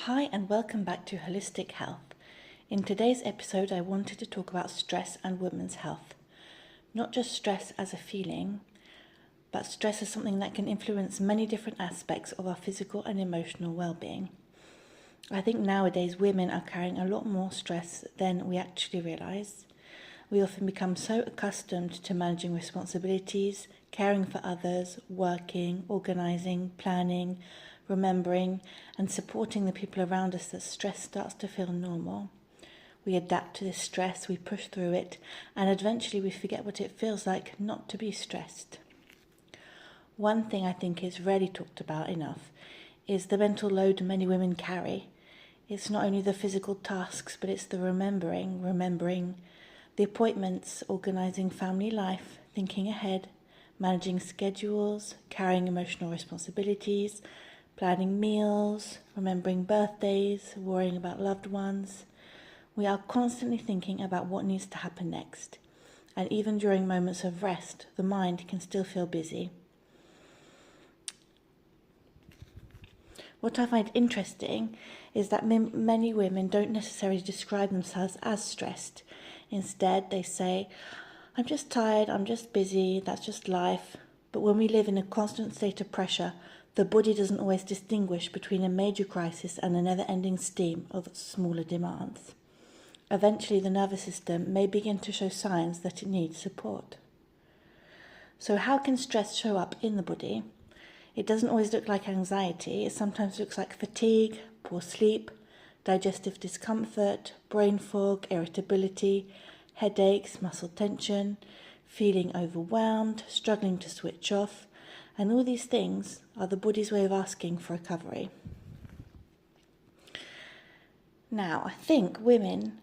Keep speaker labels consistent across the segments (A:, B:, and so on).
A: Hi and welcome back to Holistic Health. In today's episode, I wanted to talk about stress and women's health. Not just stress as a feeling, but stress as something that can influence many different aspects of our physical and emotional well-being. I think nowadays women are carrying a lot more stress than we actually realise. We often become so accustomed to managing responsibilities, caring for others, working, organising, planning, remembering and supporting the people around us that stress starts to feel normal. We adapt to this stress, we push through it, and eventually we forget what it feels like not to be stressed. One thing I think is rarely talked about enough is the mental load many women carry. It's not only the physical tasks, but it's the remembering the appointments, organising family life, thinking ahead, managing schedules, carrying emotional responsibilities, planning meals, remembering birthdays, worrying about loved ones. We are constantly thinking about what needs to happen next. And even during moments of rest, the mind can still feel busy. What I find interesting is that many women don't necessarily describe themselves as stressed. Instead, they say, I'm just tired, I'm just busy, that's just life. But when we live in a constant state of pressure, the body doesn't always distinguish between a major crisis and a never-ending stream of smaller demands. Eventually, the nervous system may begin to show signs that it needs support. So how can stress show up in the body? It doesn't always look like anxiety. It sometimes looks like fatigue, poor sleep, digestive discomfort, brain fog, irritability, headaches, muscle tension, feeling overwhelmed, struggling to switch off, and all these things are the body's way of asking for recovery. Now, I think women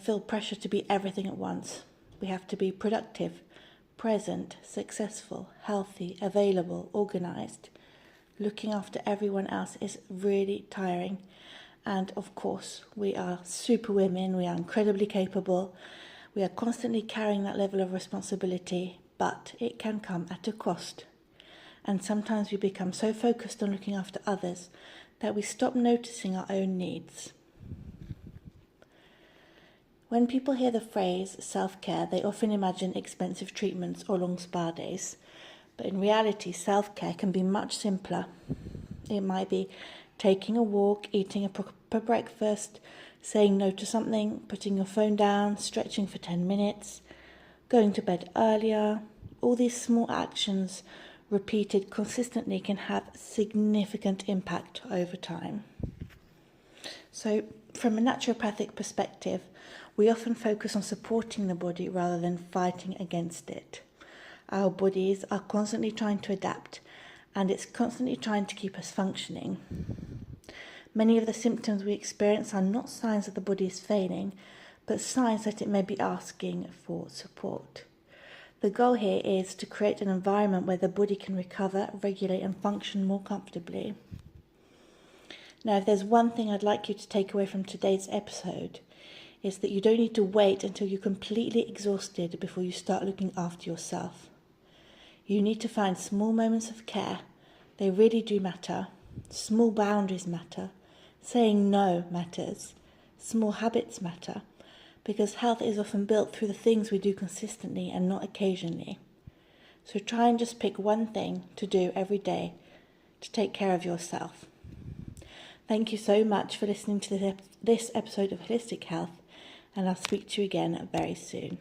A: feel pressure to be everything at once. We have to be productive, present, successful, healthy, available, organised. Looking after everyone else is really tiring. And of course, we are super women, we are incredibly capable. We are constantly carrying that level of responsibility, but it can come at a cost. And sometimes we become so focused on looking after others that we stop noticing our own needs. When people hear the phrase self-care, they often imagine expensive treatments or long spa days. But in reality, self-care can be much simpler. It might be taking a walk, eating a proper breakfast, saying no to something, putting your phone down, stretching for 10 minutes, going to bed earlier. All these small actions repeated consistently can have significant impact over time. So from a naturopathic perspective, we often focus on supporting the body rather than fighting against it. Our bodies are constantly trying to adapt, and it's constantly trying to keep us functioning. Many of the symptoms we experience are not signs that the body is failing, but signs that it may be asking for support. The goal here is to create an environment where the body can recover, regulate and function more comfortably. Now, if there's one thing I'd like you to take away from today's episode, is that you don't need to wait until you're completely exhausted before you start looking after yourself. You need to find small moments of care. They really do matter. Small boundaries matter. Saying no matters. Small habits matter. Because health is often built through the things we do consistently and not occasionally. So try and just pick one thing to do every day to take care of yourself. Thank you so much for listening to this episode of Holistic Health, and I'll speak to you again very soon.